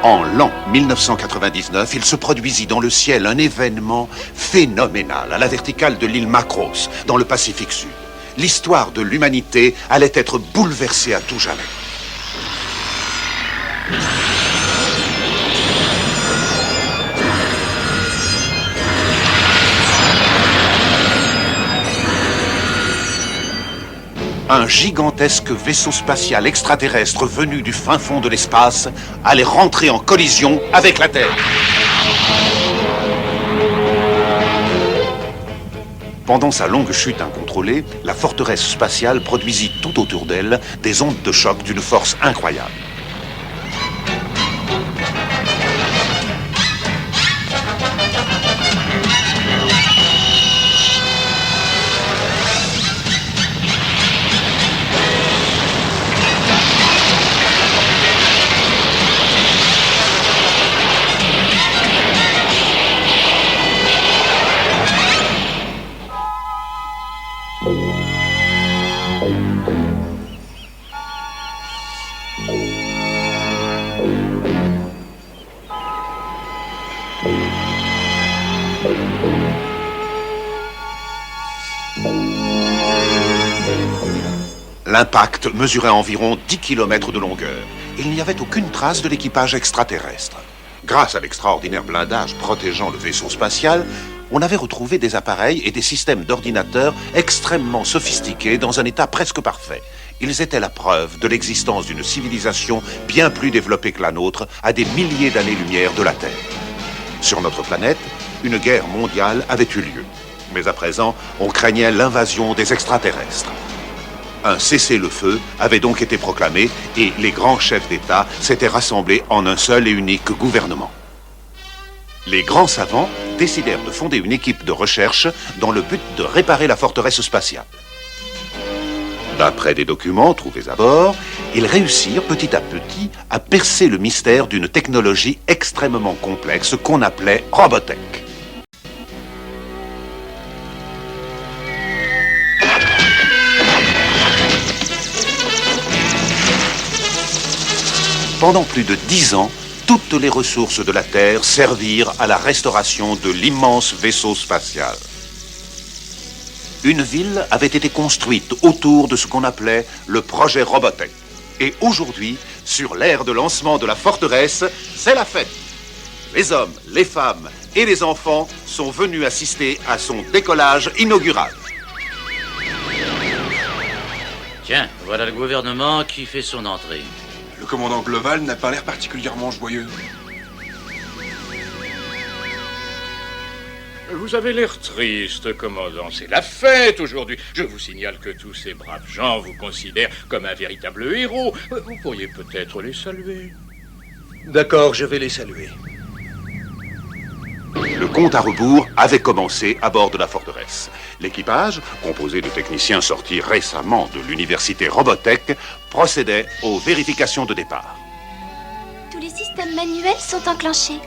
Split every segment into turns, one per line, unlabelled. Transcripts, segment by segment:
En l'an 1999, il se produisit dans le ciel un événement phénoménal à la verticale de l'île Macross, dans le Pacifique Sud. L'histoire de l'humanité allait être bouleversée à tout jamais. Un gigantesque vaisseau spatial extraterrestre venu du fin fond de l'espace allait rentrer en collision avec la Terre. Pendant sa longue chute incontrôlée, la forteresse spatiale produisit tout autour d'elle des ondes de choc d'une force incroyable. L'impact mesurait environ 10 km de longueur. Il n'y avait aucune trace de l'équipage extraterrestre. Grâce à l'extraordinaire blindage protégeant le vaisseau spatial, on avait retrouvé des appareils et des systèmes d'ordinateurs extrêmement sophistiqués dans un état presque parfait. Ils étaient la preuve de l'existence d'une civilisation bien plus développée que la nôtre, à des milliers d'années-lumière de la Terre. Sur notre planète, une guerre mondiale avait eu lieu. Mais à présent, on craignait l'invasion des extraterrestres. Un cessez-le-feu avait donc été proclamé et les grands chefs d'État s'étaient rassemblés en un seul et unique gouvernement. Les grands savants décidèrent de fonder une équipe de recherche dans le but de réparer la forteresse spatiale. D'après des documents trouvés à bord, ils réussirent petit à petit à percer le mystère d'une technologie extrêmement complexe qu'on appelait Robotech. Pendant plus de 10 ans, toutes les ressources de la Terre servirent à la restauration de l'immense vaisseau spatial. Une ville avait été construite autour de ce qu'on appelait le projet Robotech. Et aujourd'hui, sur l'aire de lancement de la forteresse, c'est la fête. Les hommes, les femmes et les enfants sont venus assister à son décollage inaugural.
Tiens, voilà le gouvernement qui fait son entrée.
Le commandant Global n'a pas l'air particulièrement joyeux.
Vous avez l'air triste, commandant. C'est la fête aujourd'hui. Je vous signale que tous ces braves gens vous considèrent comme un véritable héros. Vous pourriez peut-être les saluer.
D'accord, je vais les saluer.
Le compte à rebours avait commencé à bord de la forteresse. L'équipage, composé de techniciens sortis récemment de l'université Robotech, procédait aux vérifications de départ.
Tous les systèmes manuels sont enclenchés.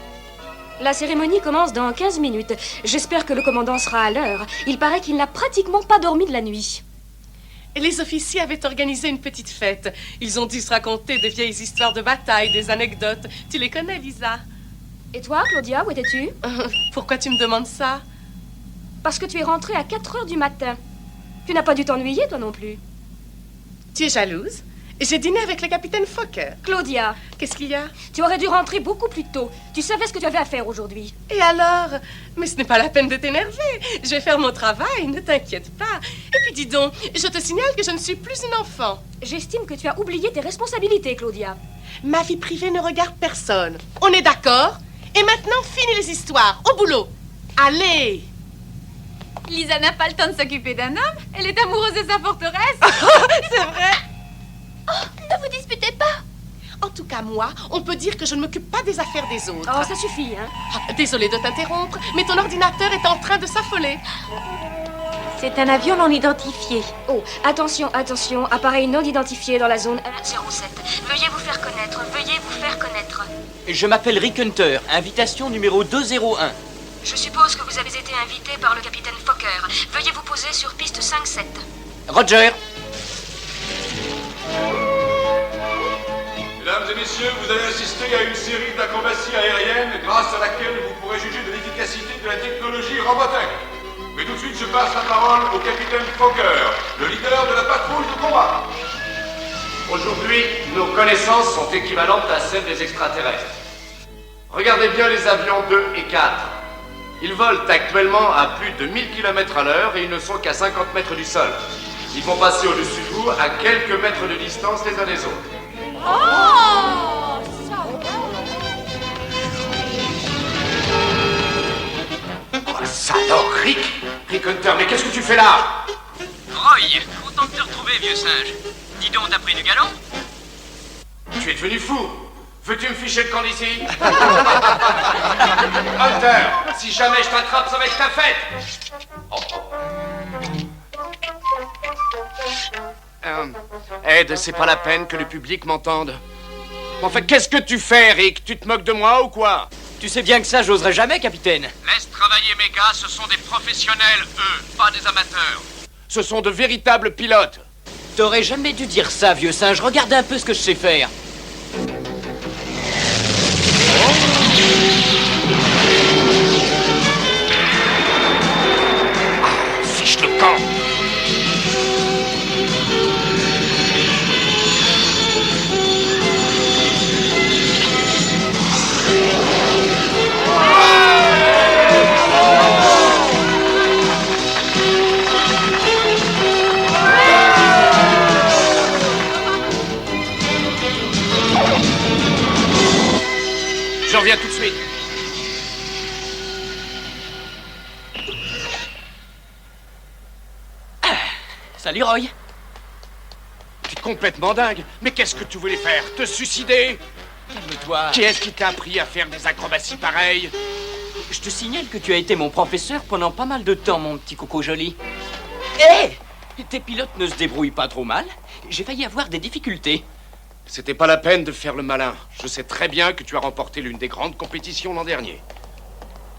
La cérémonie commence dans 15 minutes. J'espère que le commandant sera à l'heure. Il paraît qu'il n'a pratiquement pas dormi de la nuit.
Et les officiers avaient organisé une petite fête. Ils ont dû se raconter de vieilles histoires de bataille, des anecdotes. Tu les connais, Lisa?
Et toi, Claudia, où étais-tu?
Pourquoi tu me demandes ça?
Parce que tu es rentrée à 4 heures du matin. Tu n'as pas dû t'ennuyer, toi non plus.
Tu es jalouse? J'ai dîné avec le capitaine Fokker.
Claudia!
Qu'est-ce qu'il y a?
Tu aurais dû rentrer beaucoup plus tôt. Tu savais ce que tu avais à faire aujourd'hui.
Et alors? Mais ce n'est pas la peine de t'énerver. Je vais faire mon travail, ne t'inquiète pas. Et puis dis donc, je te signale que je ne suis plus une enfant.
J'estime que tu as oublié tes responsabilités, Claudia.
Ma vie privée ne regarde personne. On est d'accord? Et maintenant, fini les histoires. Au boulot. Allez!
Lisa n'a pas le temps de s'occuper d'un homme. Elle est amoureuse de sa forteresse.
C'est vrai?
Oh, ne vous disputez pas.
En tout cas, moi, on peut dire que je ne m'occupe pas des affaires des autres.
Oh, ça suffit, hein?
Désolée de t'interrompre, mais ton ordinateur est en train de s'affoler.
C'est un avion non identifié.
Oh, attention, attention. Appareil non identifié dans la zone
07. Veuillez vous faire connaître, veuillez vous faire connaître.
Je m'appelle Rick Hunter, invitation numéro 201.
Je suppose que vous avez été invité par le capitaine Fokker. Veuillez vous poser sur piste 5-7.
Roger.
Mesdames et messieurs, vous allez assister à une série d'acrobaties aériennes grâce à laquelle vous pourrez juger de l'efficacité de la technologie Robotech. Mais tout de suite, je passe la parole au capitaine Fokker, le leader de la patrouille de combat.
Aujourd'hui, nos connaissances sont équivalentes à celles des extraterrestres. Regardez bien les avions 2 et 4. Ils volent actuellement à plus de 1000 km à l'heure et ils ne sont qu'à 50 mètres du sol. Ils vont passer au-dessus de vous à quelques mètres de distance les uns des autres.
Oh,
Oh, salope, Rick! Rick Hunter, mais qu'est-ce que tu fais là?
Roy, content de te retrouver, vieux singe. Dis donc, t'as pris du galon?
Tu es devenu fou! Veux-tu me ficher le camp d'ici? Hunter, si jamais je t'attrape, ça va être ta fête! Ed, c'est pas la peine que le public m'entende. Enfin, qu'est-ce que tu fais, Rick? Tu te moques de moi ou quoi?
Tu sais bien que ça, j'oserais jamais, capitaine.
Laisse travailler mes gars, ce sont des professionnels, eux, pas des amateurs. Ce sont de véritables pilotes.
T'aurais jamais dû dire ça, vieux singe. Regarde un peu ce que je sais faire.
Fiche le camp. Je reviens tout de suite.
Salut, Roy.
Tu es complètement dingue. Mais qu'est-ce que tu voulais faire? Te suicider?
Calme-toi.
Qui est-ce qui t'a appris à faire des acrobaties pareilles?
Je te signale que tu as été mon professeur pendant pas mal de temps, mon petit coco joli. Hé! Tes pilotes ne se débrouillent pas trop mal. J'ai failli avoir des difficultés.
C'était pas la peine de faire le malin. Je sais très bien que tu as remporté l'une des grandes compétitions l'an dernier.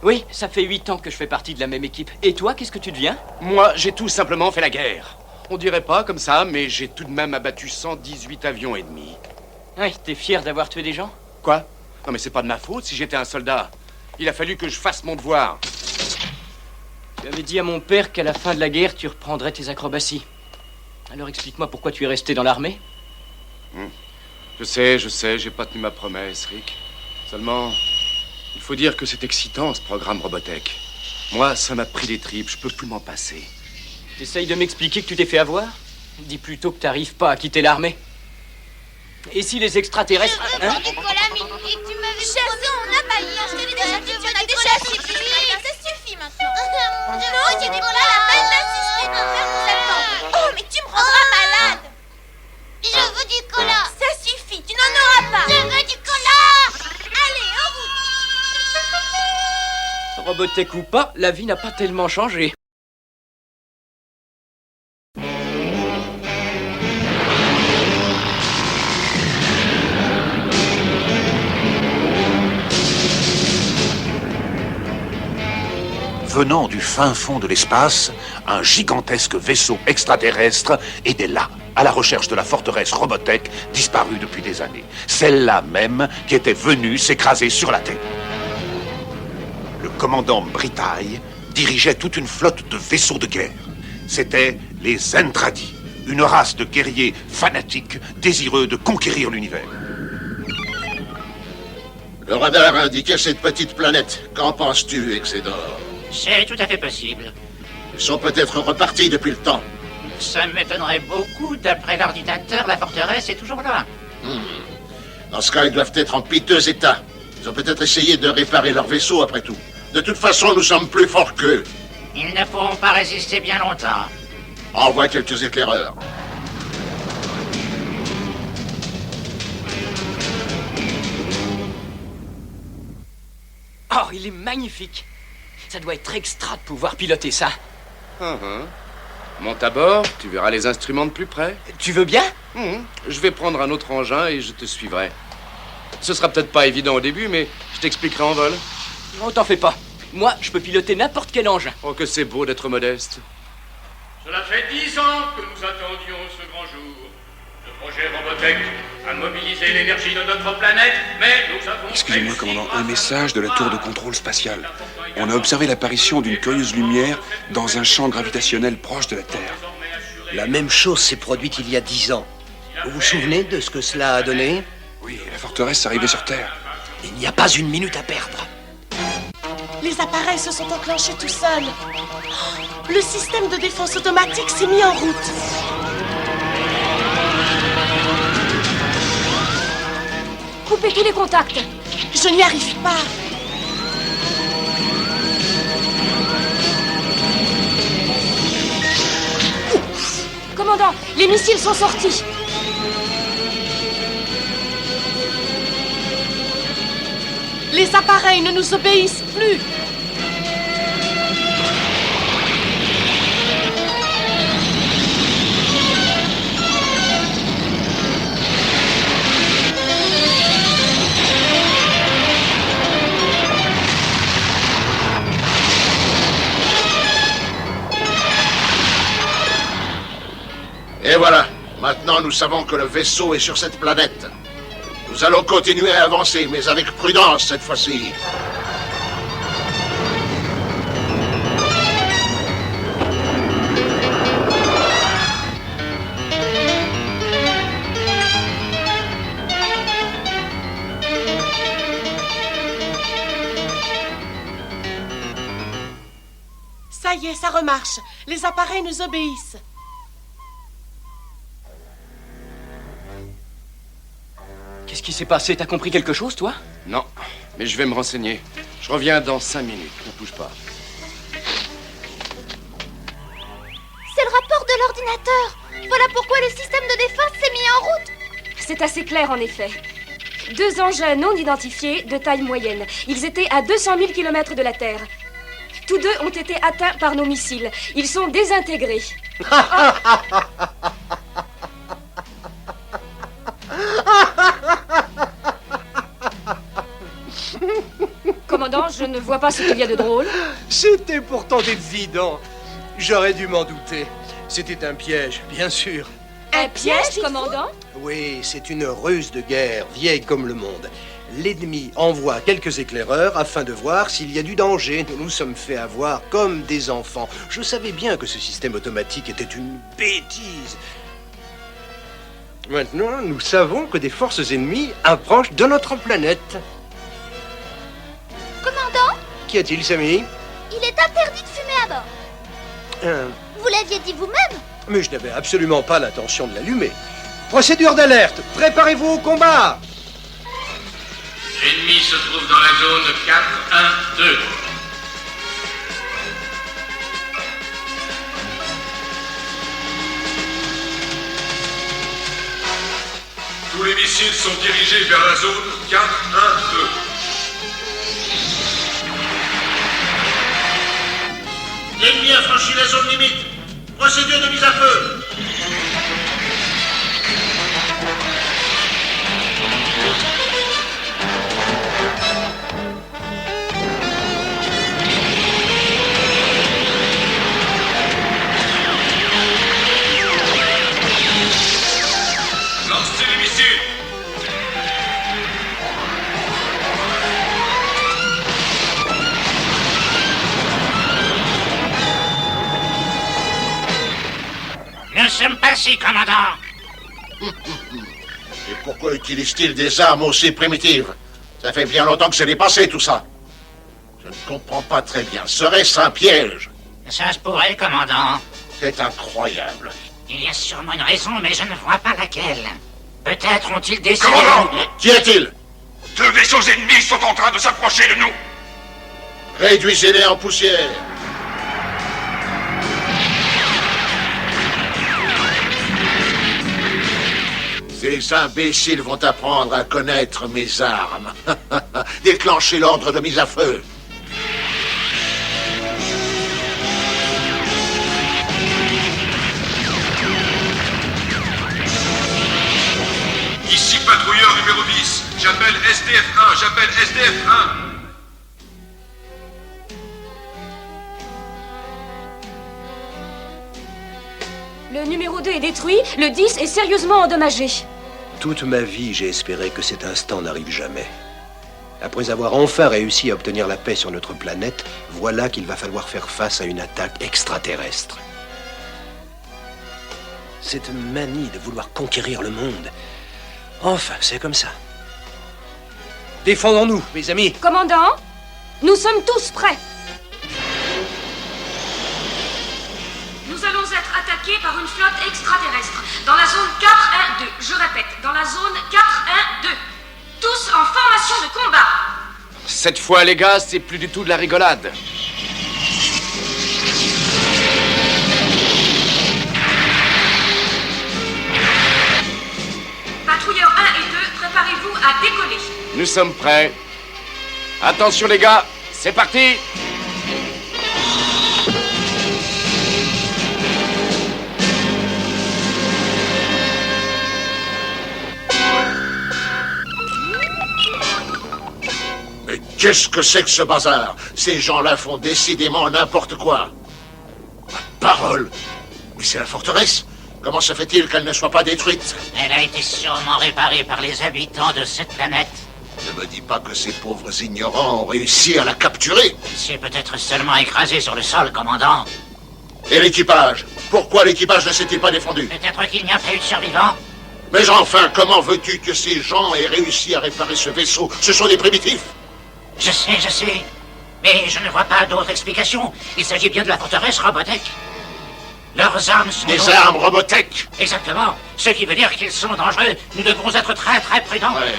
Oui, ça fait 8 ans que je fais partie de la même équipe. Et toi, qu'est-ce que tu deviens?
Moi, j'ai tout simplement fait la guerre. On dirait pas comme ça, mais j'ai tout de même abattu 118 avions ennemis.
Oui, t'es fier d'avoir tué des gens?
Quoi? Non mais c'est pas de ma faute si j'étais un soldat. Il a fallu que je fasse mon devoir.
Tu avais dit à mon père qu'à la fin de la guerre, tu reprendrais tes acrobaties. Alors explique-moi pourquoi tu es resté dans l'armée.
Je sais, j'ai pas tenu ma promesse, Rick. Seulement, il faut dire que c'est excitant, ce programme Robotech. Moi, ça m'a pris les tripes, je peux plus m'en passer.
T'essayes de m'expliquer que tu t'es fait avoir? Dis plutôt que t'arrives pas à quitter l'armée. Et si les extraterrestres...
Hein? Et tu m'avais chassé, on a pas hier, je te l'ai déjà dit, tu en as déjà suffi. Ça suffit maintenant. Non, tu n'es pas la peine d'insister pour faire mon septembre. Oh, mais tu me rendras malade. Je veux du cola. Ça suffit, tu n'en auras pas. Je veux du cola. Allez, en route.
Robotech ou pas, la vie n'a pas tellement changé.
Venant du fin fond de l'espace, un gigantesque vaisseau extraterrestre était là, à la recherche de la forteresse Robotech, disparue depuis des années. Celle-là même qui était venue s'écraser sur la Terre. Le commandant Britai dirigeait toute une flotte de vaisseaux de guerre. C'étaient les Zentradi, une race de guerriers fanatiques désireux de conquérir l'univers.
Le radar indiquait cette petite planète. Qu'en penses-tu, Exedor?
C'est tout à fait possible.
Ils sont peut-être repartis depuis le temps.
Ça m'étonnerait beaucoup. D'après l'ordinateur, la forteresse est toujours là.
Dans ce cas, ils doivent être en piteux état. Ils ont peut-être essayé de réparer leur vaisseau, après tout. De toute façon, nous sommes plus forts qu'eux.
Ils ne pourront pas résister bien longtemps.
Envoie quelques éclaireurs.
Oh, il est magnifique. Ça doit être extra de pouvoir piloter ça.
Monte à bord, tu verras les instruments de plus près.
Tu veux bien?
Je vais prendre un autre engin et je te suivrai. Ce sera peut-être pas évident au début, mais je t'expliquerai en vol.
Non, t'en fais pas. Moi, je peux piloter n'importe quel engin.
Oh, que c'est beau d'être modeste.
Cela fait 10 ans que nous attendions ce grand jour. Le projet Robotech à mobiliser l'énergie de notre planète, mais nous avons...
Excusez-moi, commandant, un message de la tour de contrôle spatial. On a observé l'apparition d'une curieuse lumière dans un champ gravitationnel proche de la Terre.
La même chose s'est produite il y a 10 ans. Vous vous souvenez de ce que cela a donné?
Oui, la forteresse arrivait sur Terre.
Il n'y a pas une minute à perdre.
Les appareils se sont enclenchés tout seuls. Le système de défense automatique s'est mis en route.
Coupez tous les contacts.
Je n'y arrive pas.
Commandant, les missiles sont sortis.
Les appareils ne nous obéissent plus.
Et voilà. Maintenant, nous savons que le vaisseau est sur cette planète. Nous allons continuer à avancer, mais avec prudence cette fois-ci.
Ça y est, ça remarche. Les appareils nous obéissent.
Qu'est-ce qui s'est passé? T'as compris quelque chose, toi?
Non, mais je vais me renseigner. Je reviens dans 5 minutes. Ne bouge pas.
C'est le rapport de l'ordinateur. Voilà pourquoi le système de défense s'est mis en route.
C'est assez clair, en effet. 2 engins non identifiés de taille moyenne. Ils étaient à 200 000 km de la Terre. Tous deux ont été atteints par nos missiles. Ils sont désintégrés. Commandant, je ne vois pas ce qu'il y a de drôle.
C'était pourtant évident. J'aurais dû m'en douter. C'était un piège, bien sûr.
Un piège, commandant?
Oui, c'est une ruse de guerre, vieille comme le monde. L'ennemi envoie quelques éclaireurs afin de voir s'il y a du danger. Nous nous sommes fait avoir comme des enfants. Je savais bien que ce système automatique était une bêtise. Maintenant, nous savons que des forces ennemies approchent de notre planète.
Commandant,
Qu'y a-t-il, Samy?
il est interdit de fumer à bord. Vous l'aviez dit vous-même.
Mais je n'avais absolument pas l'intention de l'allumer. Procédure d'alerte. Préparez-vous au combat.
L'ennemi se trouve dans la zone 4-1-2.
Tous les missiles sont dirigés vers la zone 4-1-2.
L'ennemi a franchi la zone limite. Procédure de mise à feu.
Lancez les missiles.
Nous sommes passés, commandant.
Et pourquoi utilise-t-il des armes aussi primitives? Ça fait bien longtemps que c'est dépassé, tout ça. Je ne comprends pas très bien. Serait-ce un piège?
Ça se pourrait, commandant.
C'est incroyable.
Il y a sûrement une raison, mais je ne vois pas laquelle. Peut-être ont-ils décidé...
Commandant!
Qu'y a-t-il?
2 vaisseaux ennemis sont en train de s'approcher de nous.
Réduisez-les en poussière. Ces imbéciles vont apprendre à connaître mes armes. Déclenchez l'ordre de mise à feu.
Ici patrouilleur numéro 10. J'appelle SDF-1. J'appelle SDF-1.
Le numéro 2 est détruit, le 10 est sérieusement endommagé.
Toute ma vie, j'ai espéré que cet instant n'arrive jamais. Après avoir enfin réussi à obtenir la paix sur notre planète, voilà qu'il va falloir faire face à une attaque extraterrestre. Cette manie de vouloir conquérir le monde. Enfin, c'est comme ça. Défendons-nous, mes amis.
Commandant, nous sommes tous prêts. Nous allons être attaqués par une flotte extraterrestre dans la zone 4-1-2. Je répète, dans la zone 4-1-2. Tous en formation de combat.
Cette fois, les gars, c'est plus du tout de la rigolade.
Patrouilleurs 1 et 2, préparez-vous à décoller.
Nous sommes prêts. Attention, les gars, c'est parti!
Mais qu'est-ce que c'est que ce bazar? Ces gens-là font décidément n'importe quoi. Ma parole! Mais c'est la forteresse! Comment se fait-il qu'elle ne soit pas détruite?
Elle a été sûrement réparée par les habitants de cette planète.
Ne me dis pas que ces pauvres ignorants ont réussi à la capturer.
Il s'est peut-être seulement écrasé sur le sol, commandant.
Et l'équipage? Pourquoi l'équipage ne s'est-il pas défendu?
Peut-être qu'il n'y a pas eu de survivants.
Mais enfin, comment veux-tu que ces gens aient réussi à réparer ce vaisseau? Ce sont des primitifs.
Je sais. Mais je ne vois pas d'autre explication. Il s'agit bien de la forteresse Robotech. Leurs armes sont...
Des armes Robotech?
Exactement. Ce qui veut dire qu'ils sont dangereux. Nous devons être très prudents.
Ouais.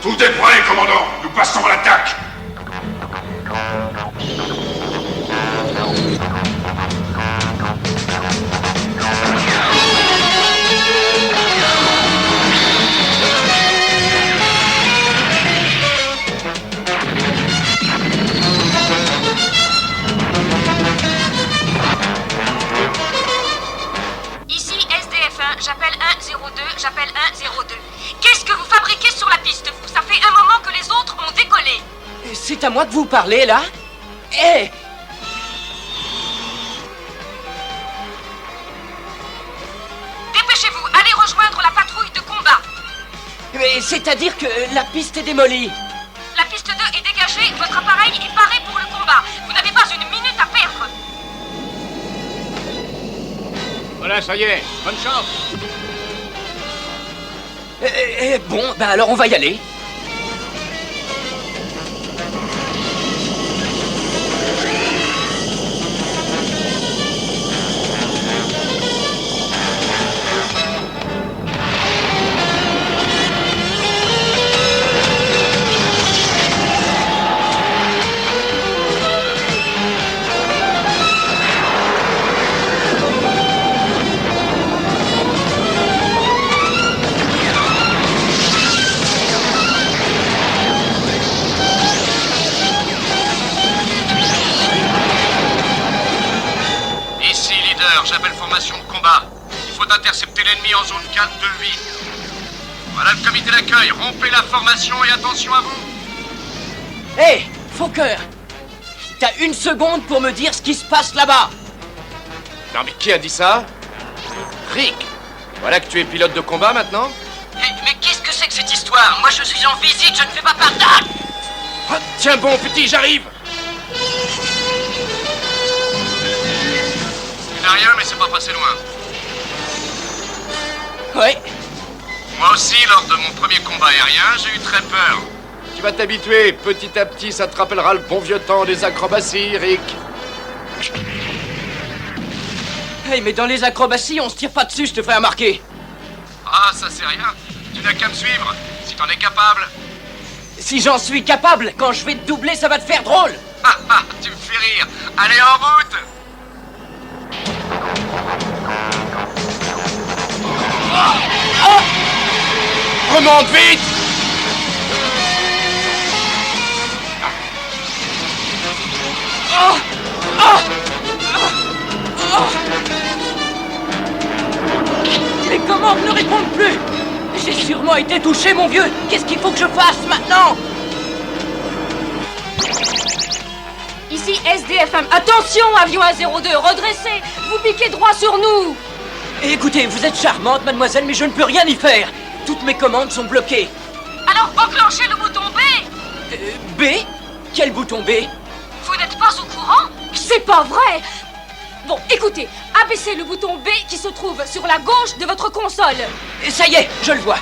Tout est prêt, commandant. Nous passons à l'attaque.
Ici SDF1, j'appelle 102, j'appelle 102. Qu'est-ce que vous fabriquez sur la piste? Ça fait un moment que les autres ont décollé.
C'est à moi que vous parlez, là? Hé!
Dépêchez-vous, allez rejoindre la patrouille de combat.
Mais c'est-à-dire que la piste est démolie.
La piste 2 est dégagée, votre appareil est paré pour le combat. Vous n'avez pas une minute à perdre.
Voilà, ça y est, bonne chance.
Bon, ben alors on va y aller.
J'appelle formation de combat. Il faut intercepter l'ennemi en zone 4 de vie. Voilà le comité d'accueil. Rompez la formation et attention à vous.
Hé, Fokker, t'as 1 seconde pour me dire ce qui se passe là-bas.
Non mais qui a dit ça? Rick, voilà que tu es pilote de combat maintenant?
Mais qu'est-ce que c'est que cette histoire? Moi je suis en visite, je ne fais pas pardon.
Oh, tiens bon petit, j'arrive. Rien, mais c'est pas passé loin.
Ouais.
Moi aussi, lors de mon premier combat aérien, j'ai eu très peur. Tu vas t'habituer, petit à petit, ça te rappellera le bon vieux temps des acrobaties, Rick.
Hey, mais dans les acrobaties, on se tire pas dessus, je te ferai remarquer.
Ah, ça c'est rien. Tu n'as qu'à me suivre, si t'en es capable.
Si j'en suis capable, quand je vais te doubler, ça va te faire drôle.
Tu me fais rire. Allez, en route. Remonte vite!
Les commandes ne répondent plus. J'ai sûrement été touché, mon vieux. Qu'est-ce qu'il faut que je fasse maintenant?
Ici SDF1. Attention, avion A02, redressez. Vous piquez droit sur nous.
Et écoutez, vous êtes charmante, mademoiselle, mais je ne peux rien y faire. Toutes mes commandes sont bloquées.
Alors enclenchez le bouton B.
B? Quel bouton B?
Vous n'êtes pas au courant?
C'est pas vrai! Bon, écoutez, abaissez le bouton B qui se trouve sur la gauche de votre console.
Et ça y est, je le vois.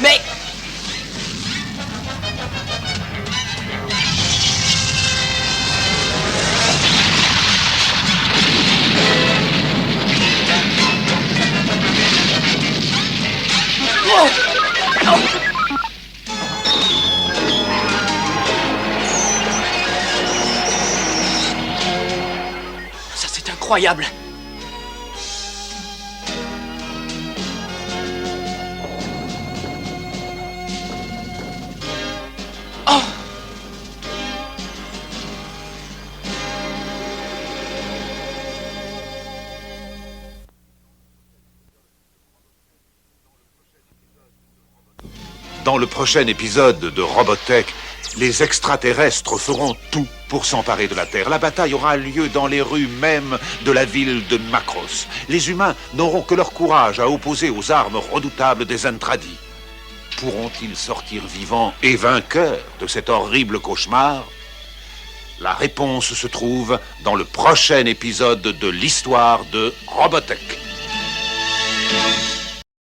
Mais... Oh! Oh! Ça, c'est incroyable. Oh!
Dans le prochain épisode de Robotech, les extraterrestres feront tout pour s'emparer de la Terre. La bataille aura lieu dans les rues même de la ville de Macross. Les humains n'auront que leur courage à opposer aux armes redoutables des Zentradi. Pourront-ils sortir vivants et vainqueurs de cet horrible cauchemar? La réponse se trouve dans le prochain épisode de l'histoire de Robotech.